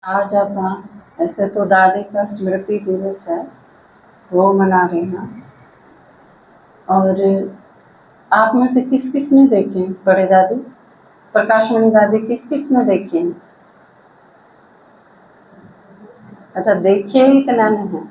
आज आप ऐसे तो दादी का स्मृति दिवस है, वो मना रहे हैं। और आप में तो किस किस ने देखे बड़े दादी, प्रकाशमणि दादी, किस किस ने देखे हैं? अच्छा, देखे ही इतना नहीं है,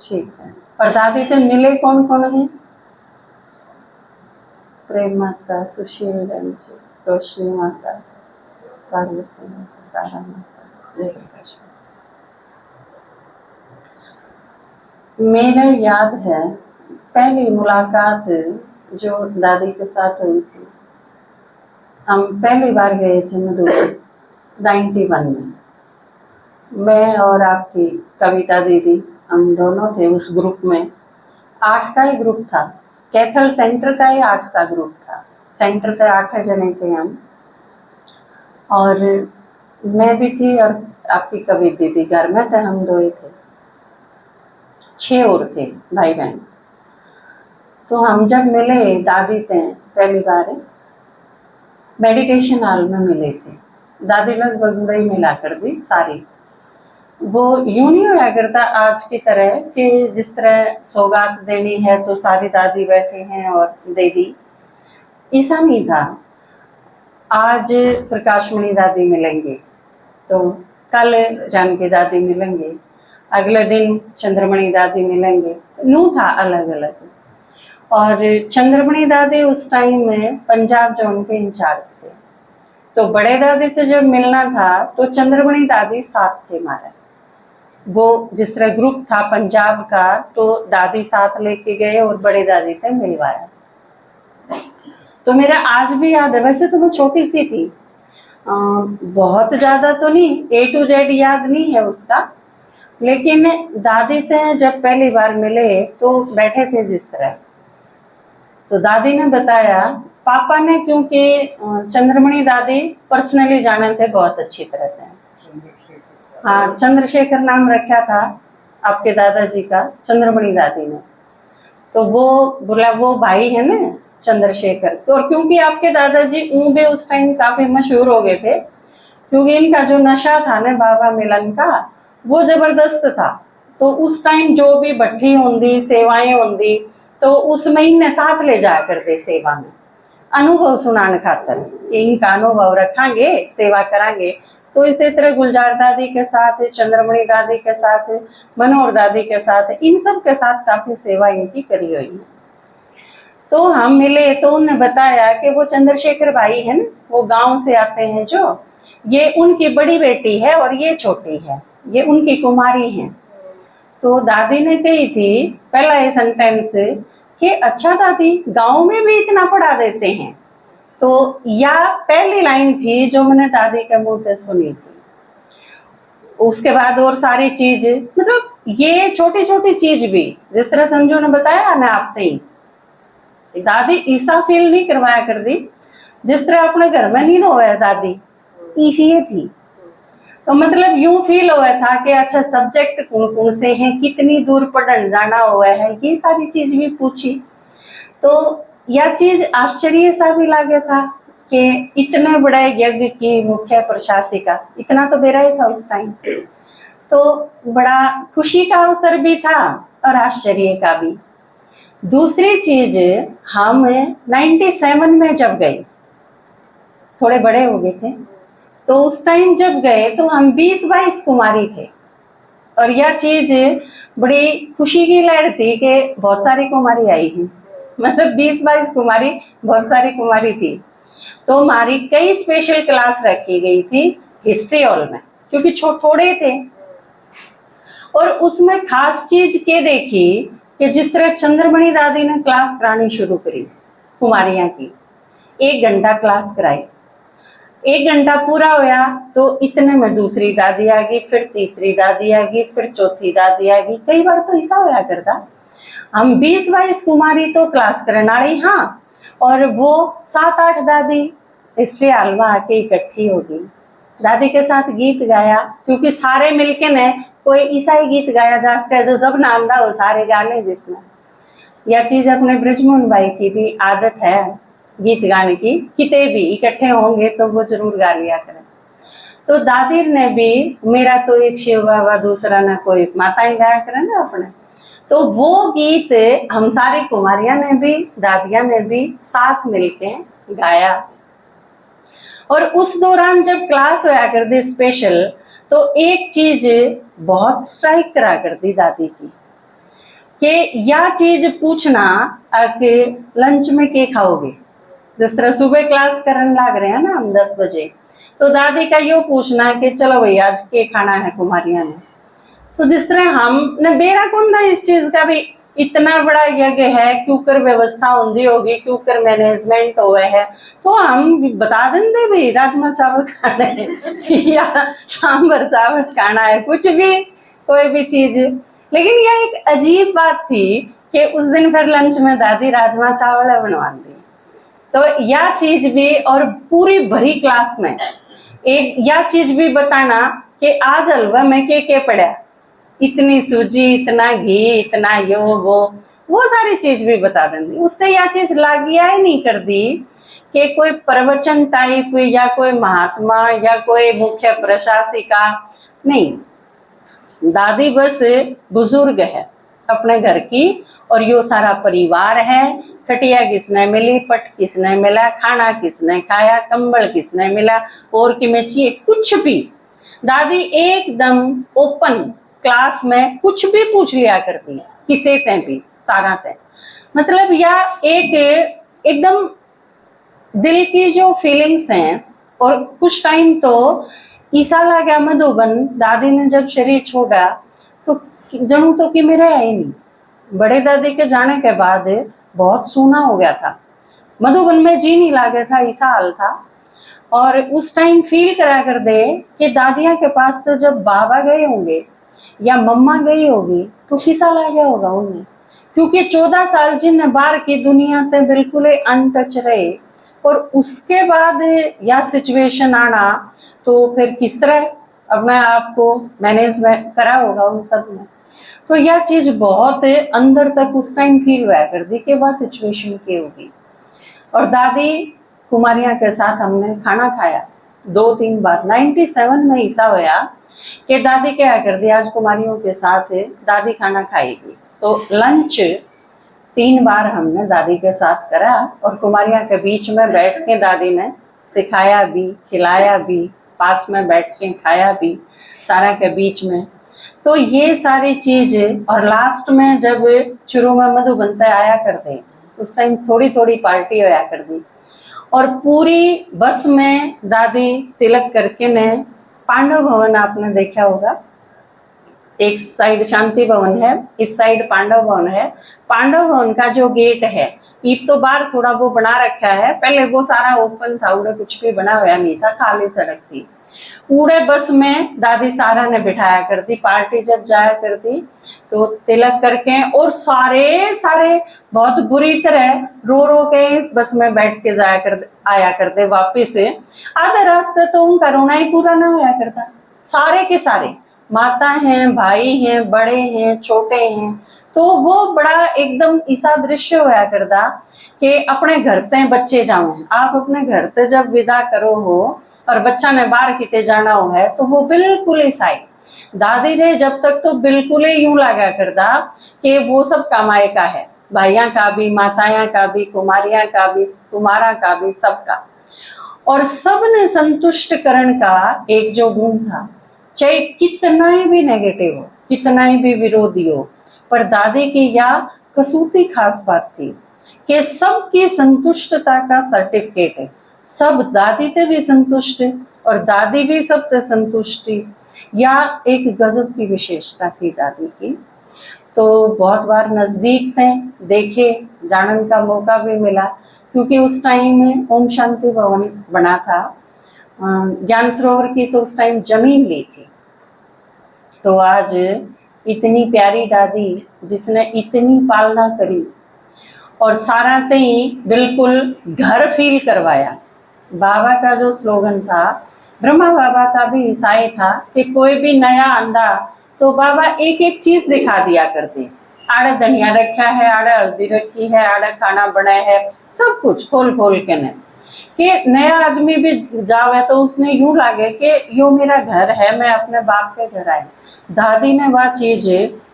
ठीक है। और दादी से मिले कौन कौन है? प्रेम माता, सुशील बहन जी, रोशनी माता, पार्वती माता, तारा माता, जयप्रकाश। मेरा याद है पहली मुलाकात जो दादी के साथ हुई थी, हम पहली बार गए थे मधुबन 91 में। मैं और आपकी कविता दीदी, हम दोनों थे उस ग्रुप में। 8 का ही ग्रुप था, कैथल सेंटर का ही 8 का ग्रुप था। सेंटर पे 8 जने थे हम, और मैं भी थी और आपकी कविता दीदी। घर में थे हम दो ही थे, 6 और थे भाई बहन। तो हम जब मिले दादी थे पहली बार, मेडिटेशन हॉल में मिले थे। दादी लगभग बुढ़ई मिला कर दी सारी। वो यूं नहीं होया करता आज की तरह कि जिस तरह सौगात देनी है तो सारी दादी बैठे हैं और दे दी, ऐसा नहीं था। आज प्रकाशमणि दादी मिलेंगे तो कल जानकी दादी मिलेंगे, अगले दिन चंद्रमणि दादी मिलेंगे, यूं था अलग अलग। और चंद्रमणि दादी उस टाइम में पंजाब जोन के इंचार्ज थे। तो बड़े दादी से जब मिलना था तो चंद्रमणि दादी साथ थे हमारे। वो जिस तरह ग्रुप था पंजाब का, तो दादी साथ लेके गए और बड़े दादी से मिलवाया। तो मेरा आज भी याद है। वैसे तो मैं छोटी सी थी, बहुत ज़्यादा तो नहीं, A to Z याद नहीं है उसका, लेकिन दादी से जब पहली बार मिले तो बैठे थे जिस तरह, तो दादी ने बताया, पापा ने, क्योंकि चंद्रमणि दादी पर्सनली जाने थे बहुत अच्छी तरह से। हाँ, चंद्रशेखर नाम रखा था आपके दादाजी का चंद्रमणि दादी ने। तो वो बोला वो भाई है ना चंद्रशेखर। तो और क्योंकि आपके दादाजी भी उस टाइम काफी मशहूर हो गए थे, क्योंकि इनका जो नशा था ना बाबा मिलन का, वो जबरदस्त था। तो उस टाइम जो भी भट्ठी होंगी, सेवाएं होंगी, तो उसमें इन्हें साथ ले जाया करते सेवा में, अनुभव सुनाने खातर। इनका अनुभव रखांगे, सेवा करांगे। तो इसी तरह गुलजार दादी के साथ, चंद्रमणि दादी के साथ, मनोहर दादी के साथ, इन सब के साथ काफी सेवा इनकी करी हुई है। तो हम मिले तो उन्होंने बताया कि वो चंद्रशेखर भाई है ना, वो गांव से आते हैं, जो ये उनकी बड़ी बेटी है और ये छोटी है, ये उनकी कुमारी है। तो दादी ने कही थी पहला ये सेंटेंस कि अच्छा दादी, गांव में भी इतना पढ़ा देते हैं। तो या पहली लाइन थी जो मैंने दादी के मुंह से सुनी थी। उसके बाद और सारी चीज, मतलब ये छोटी छोटी चीज भी, जिस तरह संजू ने बताया ना आपने ही, दादी ईसा फील नहीं करवाया कर दी जिस तरह अपने घर में नहीं हुआ दादी ये थी। तो मतलब यूं फील हुआ था कि अच्छा सब्जेक्ट कौन कौन से हैं, कितनी दूर पढ़ने जाना हुआ है, ये सारी चीज भी पूछी। तो यह चीज आश्चर्य सा भी लगे था कि इतने बड़े यज्ञ की मुख्य प्रशासिका, इतना तो बेरा ही था उस टाइम। तो बड़ा खुशी का अवसर भी था और आश्चर्य का भी। दूसरी चीज, हम 97 में जब गए, थोड़े बड़े हो गए थे, तो उस टाइम जब गए तो हम 20-22 कुमारी थे। और यह चीज बड़ी खुशी की लहर थी कि बहुत सारी कुमारी आई हैं, मतलब 20-22 कुमारी, बहुत सारी कुमारी थी। तो हमारी कई स्पेशल क्लास रखी गई थी हिस्ट्री हॉल में, क्योंकि थोड़े थे। और उसमें खास चीज के देखी कि जिस तरह चंद्रमणि दादी ने क्लास करानी शुरू करी कुमारियां की, 1 घंटा क्लास कराई। 1 घंटा पूरा होया तो इतने में दूसरी दादी आ गई, फिर तीसरी दादी आ गई, फिर चौथी दादी आ गई। कई बार तो ऐसा होया करता, हम 20-22 कुमारी तो क्लास करने वाली, हाँ, और वो 7-8 दादी हिस्ट्री हॉल में आके इकट्ठी हो गई। दादी के साथ गीत गाया, क्योंकि सारे मिलके ने कोई ईसाई गीत गाया जा सके जो सब नांदा हो, सारे गा लें। जिसमें यह चीज अपने ब्रजमोहन भाई की भी आदत है गीत गाने की, किते भी इकट्ठे होंगे तो वो जरूर गा लिया करें। तो दादी ने भी, मेरा तो एक शिव बाबा दूसरा ना कोई, माताएं गाया करें ना अपने, तो वो गीत हम सारी कुमारियां ने भी, दादियां ने भी साथ मिलके गाया। और उस दौरान जब क्लास होया करती स्पेशल, तो एक चीज बहुत स्ट्राइक करा करती दादी की, कि या चीज पूछना कि लंच में क्या खाओगे। जिस तरह सुबह क्लास करने लग रहे हैं ना हम 10 बजे, तो दादी का यो पूछना है कि चलो भाई आज क्या खाना है कुमारियां ने। तो जिस तरह हमने बेरा कौन था इस चीज का भी, इतना बड़ा यज्ञ है, क्यूकर व्यवस्था होंगी होगी, क्यूकर मैनेजमेंट हुआ है, तो हम बता देंगे भाई राजमा चावल खाना है या सांभर चावल खाना है, कुछ भी कोई भी चीज। लेकिन यह एक अजीब बात थी कि उस दिन फिर लंच में दादी राजमा चावल बनवा दी। तो यह चीज भी, और पूरी भरी क्लास में एक यह चीज भी बताना कि आज हलवा में के पड़ा, इतनी सूजी, इतना घी, इतना यो वो सारी चीज भी बता देंगी। उससे यह चीज लागिया ही नहीं कर दी कि कोई प्रवचन टाइप या कोई महात्मा या कोई मुख्य प्रशासिका नहीं। दादी बस बुजुर्ग है अपने घर की, और यो सारा परिवार है। खटिया किसने मिली, पट किसने मिला, खाना किसने खाया, कंबल किसने मिला, और कि में चाहिए कुछ भी। दादी एकदम ओपन क्लास में कुछ भी पूछ लिया करती है, किसे ते भी, सारा ते, मतलब यह एक एकदम दिल की जो फीलिंग्स हैं। और कुछ टाइम तो ईसा ला गया मधुबन, दादी ने जब शरीर छोड़ा तो जनू तो कि मेरा है ही नहीं। बड़े दादी के जाने के बाद बहुत सूना हो गया था, मधुबन में जी नहीं लागे था, ईसा हाल था। और उस टाइम फील करा कर दे कि दादिया के पास तो जब बाबा गए होंगे या मम्मा गई होगी तो किसा ला गया होगा उन्हें, क्योंकि 14 साल जिन बाहर की दुनिया ते बिल्कुल अनटच रहे। और उसके बाद यह सिचुएशन आना, तो फिर किस तरह अपने आप को मैनेज में करा होगा उन सब ने। तो यह चीज बहुत अंदर तक उस टाइम फील हुआ कर दी कि वह सिचुएशन क्या होगी। और दादी कुमारियां के साथ हमने खाना खाया 2-3 बार। 97 में ऐसा होया कि दादी क्या कर दी, आज कुमारियों के साथ दादी खाना खाएगी, तो लंच 3 बार हमने दादी के साथ करा। और कुमारियां के बीच में बैठ के दादी ने सिखाया भी, खिलाया भी, पास में बैठ के खाया भी, सारा के बीच में। तो ये सारी चीज। और लास्ट में जब शुरू में मधु बनते आया करते, उस टाइम थोड़ी थोड़ी पार्टी होया कर दी। और पूरी बस में दादी तिलक करके ने, पांडव भवन आपने देखा होगा, एक साइड शांति भवन है, इस साइड पांडव भवन है। पांडव भवन का जो गेट है, ईब तो बाहर थोड़ा वो बना रखा है, पहले वो सारा ओपन था, उड़े कुछ भी बना हुआ नहीं था, खाली सड़क थी। उड़े बस में दादी सारा ने बिठाया करती, पार्टी जब जाया करती तो तिलक करके, और सारे सारे बहुत बुरी तरह रो रो के बस में बैठ के जाया कर आया करते वापिस। आधे रास्ते तो उनका रोना ही पूरा ना होया करता। सारे के सारे, माता हैं, भाई हैं, बड़े हैं, छोटे हैं, तो वो बड़ा एकदम ऐसा दृश्य होया करता कि अपने घर ते बच्चे जाओ। आप अपने घर ते जब विदा करो हो और बच्चा ने बाहर किते जाना हो है, तो वो बिल्कुल ही साई दादी रे जब तक तो बिल्कुल ही यूं लगा करता कि वो सब कमाए का है, भाइया का भी, माताया का भी, कुमारियां का भी, कुमारा का भी, सबका। और सब ने संतुष्ट करण का एक जो गुण था, चाहे कितना ही भी नेगेटिव हो, कितना ही भी विरोधी हो, पर दादी की यह कसूती खास बात थी कि सबकी संतुष्टता का सर्टिफिकेट है। सब दादी से भी संतुष्ट और दादी भी सबसे संतुष्टि, या एक गजब की विशेषता थी दादी की। तो बहुत बार नज़दीक में देखे, जानने का मौका भी मिला, क्योंकि उस टाइम में ओम शांति भवन बना था। ज्ञान सरोवर की तो उस टाइम जमीन ली थी। तो आज इतनी प्यारी दादी जिसने इतनी पालना करी और सारा तई बिल्कुल घर फील करवाया। बाबा का जो स्लोगन था, ब्रह्मा बाबा का भी ईसाई था कि कोई भी नया आंदा तो बाबा एक एक चीज दिखा दिया करते। आड़े धनिया रखा है, आड़े हल्दी रखी है, आड़े खाना बना है, सब कुछ खोल खोल के ने। कि नया आदमी भी जावे तो उसने यूं लगे कि यो मेरा घर है, मैं अपने बाप के घर आई। दादी ने वह चीज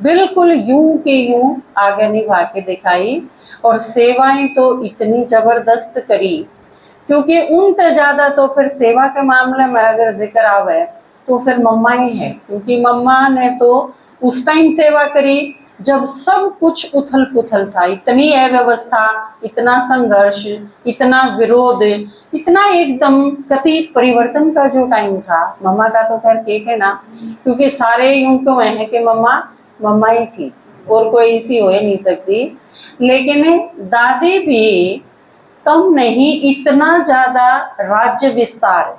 बिल्कुल यूं की यूं आगे निभा के दिखाई, और सेवाएं तो इतनी जबरदस्त करी, क्योंकि उनसे ज्यादा तो फिर सेवा के मामले में अगर जिक्र आवे तो फिर मम्मा ही है, क्योंकि मम्मा ने तो उस टाइम सेवा करी जब सब कुछ उथल पुथल था, इतनी अव्यवस्था, इतना संघर्ष, इतना विरोध, इतना एकदम कति परिवर्तन का जो टाइम था। मम्मा का तो खैर केक है ना, क्योंकि सारे यूं तो हैं कि मम्मा मम्मा ही थी और कोई इसी हो ही नहीं सकती। लेकिन दादी भी कम नहीं, इतना ज्यादा राज्य विस्तार,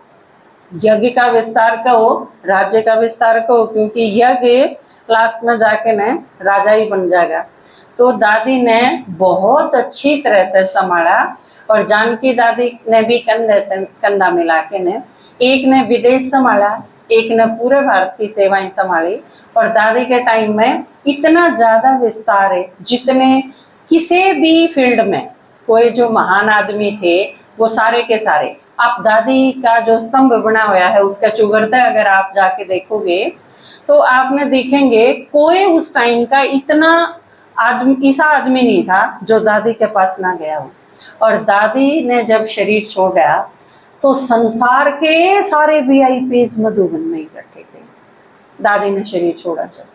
यज्ञ का विस्तार कहो, राज्य का विस्तार कहो, क्योंकि यज्ञ लास्ट में जाके ने राजा ही बन जाएगा। तो दादी ने बहुत अच्छी तरह से संभाला, और जानकी दादी ने भी कंधा मिला के ने, एक ने विदेश संभाला, एक ने पूरे भारत की सेवाएं संभाली। और दादी के टाइम में इतना ज्यादा विस्तार है, जितने किसी भी फील्ड में कोई जो महान आदमी थे वो सारे के सारे, आप दादी का जो स्तंभ बना हुआ है उसका चुगरता अगर आप जाके देखोगे तो आपने देखेंगे कोई उस टाइम का इतना आदमी, ऐसा आदमी नहीं था जो दादी के पास ना गया हो। और दादी ने जब शरीर छोड़ा तो संसार के सारे वीआईपीज मधुबन में इकट्ठे थे, दादी ने शरीर छोड़ा जब।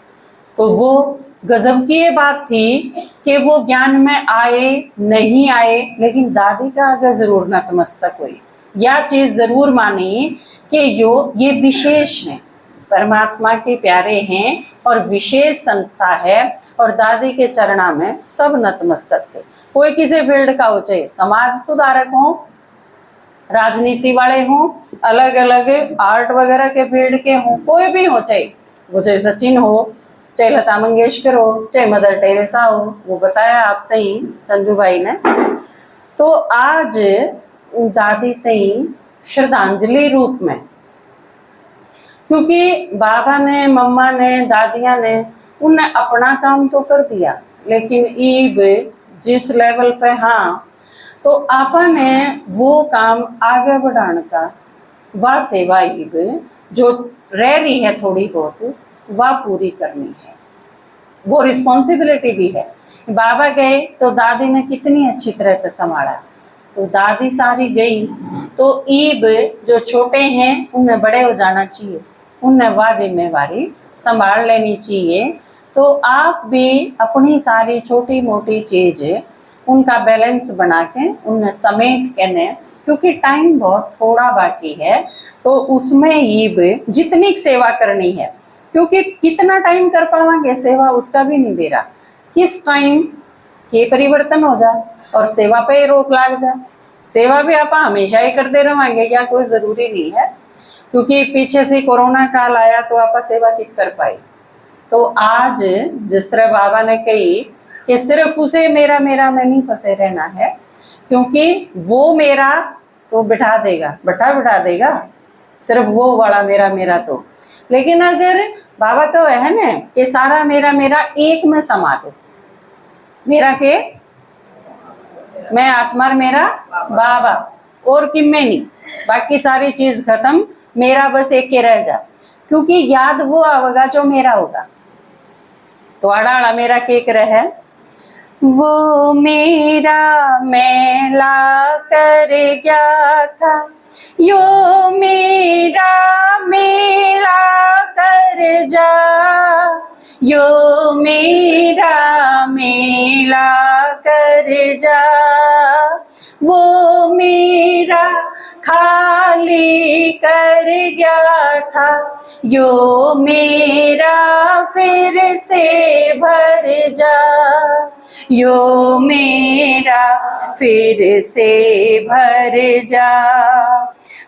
तो वो गजब की ये बात थी कि वो ज्ञान में आए नहीं आए, लेकिन दादी का आगे जरूर नतमस्तक हुई, या चीज जरूर मानी कि ये विशेष है, परमात्मा के प्यारे हैं और विशेष संस्था है। और दादी के चरणा में सब नतमस्तक थे। कोई किसी फील्ड का हो, चाहे समाज सुधारक हो, राजनीति वाले हों, अलग अलग आर्ट वगैरह के फील्ड के हों, कोई भी हो, चाहे वो चाहे सचिन हो, चाहे लता मंगेशकर हो, चाहे मदर टेरेसा हो, वो बताया आप तई संजू भाई ने। तो आज दादी तई श्रद्धांजलि रूप में, क्योंकि बाबा ने, मम्मा ने, दादियाँ ने, उनने अपना काम तो कर दिया, लेकिन ईब जिस लेवल पे हाँ, तो आपा ने वो काम आगे बढ़ाने का, वह सेवा ईब जो रह रही है थोड़ी बहुत, वह पूरी करनी है, वो रिस्पॉन्सिबिलिटी भी है। बाबा गए तो दादी ने कितनी अच्छी तरह से संभाला, तो दादी सारी गई तो ईब जो छोटे हैं उन्हें बड़े हो जाना चाहिए, उन्हें वह जिम्मेवारी संभाल लेनी चाहिए। तो आप भी अपनी सारी छोटी मोटी चीज उनका बैलेंस बना के उन्हें समेट के ने, क्योंकि टाइम बहुत थोड़ा बाकी है, तो उसमें ईब जितनी सेवा करनी है, क्योंकि कितना टाइम कर पाएंगे सेवा उसका भी नहीं दे रहा, किस टाइम के परिवर्तन हो जाए और सेवा पे रोक लग जाए। सेवा भी आप हमेशा ही करते रहेंगे या कोई जरूरी नहीं है, क्योंकि पीछे से कोरोना काल आया तो आप सेवा कित कर पाई। तो आज जिस तरह बाबा ने कही कि सिर्फ उसे मेरा मेरा में नहीं फंसे रहना है, क्योंकि वो मेरा तो बिठा देगा, सिर्फ वो वाला मेरा मेरा तो। लेकिन अगर बाबा का है ना कि सारा मेरा मेरा एक में समा दो, मेरा के मैं आत्मा मेरा बाबा और कि मैं नहीं, बाकी सारी चीज खत्म, मेरा बस एक के रह जा, क्योंकि याद वो आवेगा जो मेरा होगा। तो आड़ा मेरा केक रहे, वो मेरा मेला कर गया था, यो मेरा मेला कर जा, यो मेरा मेला कर जा, वो मेरा खाली कर गया था, यो मेरा फिर से भर जा, यो मेरा फिर से भर जा।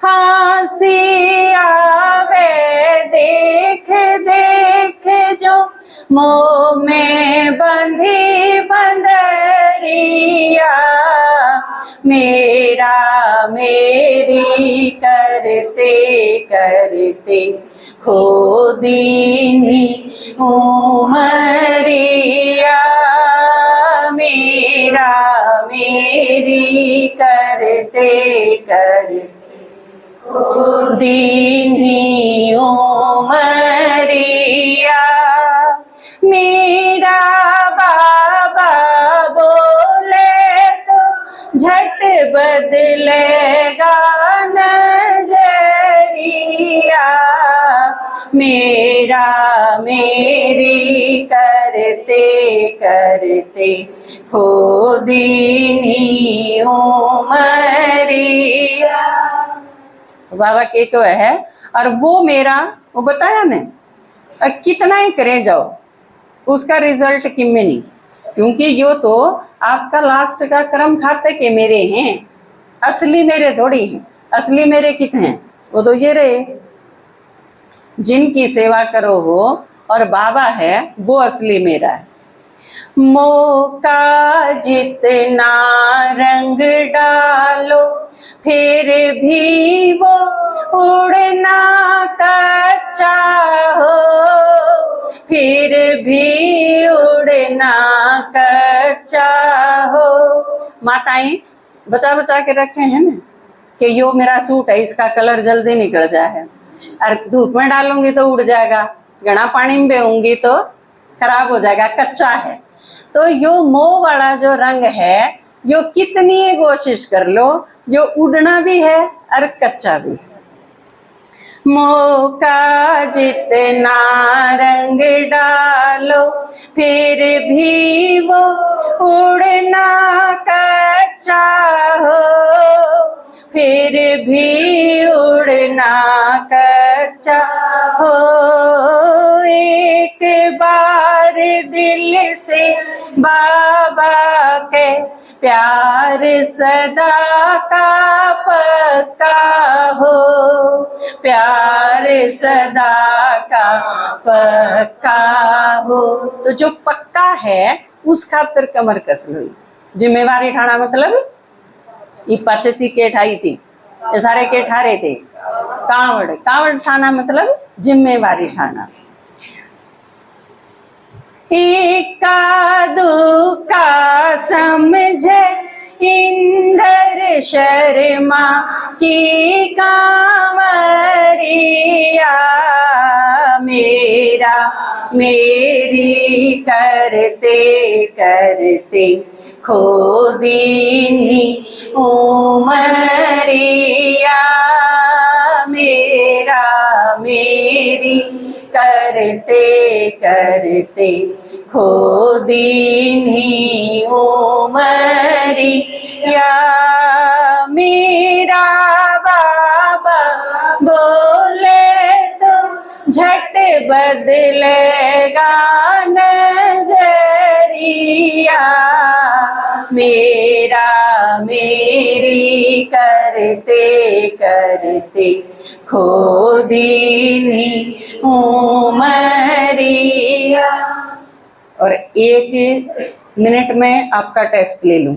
हंसी आवे देख देख जो मोह में बंधी बंदरिया, मेरा मेरी करते करते खो दीनी उमरिया, मेरा मेरी करते करते दीन्ही उमरिया। मेरा बाबा बोले तो झट बदलेगा नजरिया। मेरा मेरी करते करते हो दीन्ही उमरिया। बाबा के को है और वो मेरा वो बताया ने कितना ही करे जाओ उसका रिजल्ट किमें नहीं, क्योंकि यो तो आपका लास्ट का कर्म खाते के मेरे हैं, असली मेरे थोड़ी हैं। असली मेरे कितने हैं? वो तो ये रहे जिनकी सेवा करो वो, और बाबा है वो असली मेरा है। मौका जितना रंग डालो फिर भी वो उड़ना कच्चा हो, फिर भी उड़ना कच्चा हो। माताएं बचा बचा के रखे हैं ना कि यो मेरा सूट है, इसका कलर जल्दी निकल जाए, और धूप में डालूंगी तो उड़ जाएगा, घना पानी में बेहूंगी तो खराब हो जाएगा, कच्चा है। तो यो मोह वाला जो रंग है, यो कितनी कोशिश कर लो, यो उड़ना भी है और कच्चा भी है। मौका जितना रंग डालो फिर भी वो उड़ना कच्चा हो, फिर भी उड़ना कच्चा हो। एक बार दिल से बाबा के प्यार सदा का पक्का हो, प्यार सदा का पक्का हो। तो जो पक्का है उस खातर कमर कस लो। जिम्मेवारी ठाना मतलब ये 85 के ठाई थी, ये सारे के ठारे थे। कांवड़ कांवड़ ठाना मतलब जिम्मेवारी ठाना। एका दुका समझे इंदर शर्मा की कांवरिया। मेरा मेरी करते करते खो दीन्ही उमरिया। मेरा मेरी करते करते खो दीन्ही उमरिया। मेरा बाबा बोले तो झट बदलेगा नजरिया। मेरा मेरी करते करते खो दीन्ही उमरिया। और 1 मिनट में आपका टेस्ट ले लूं।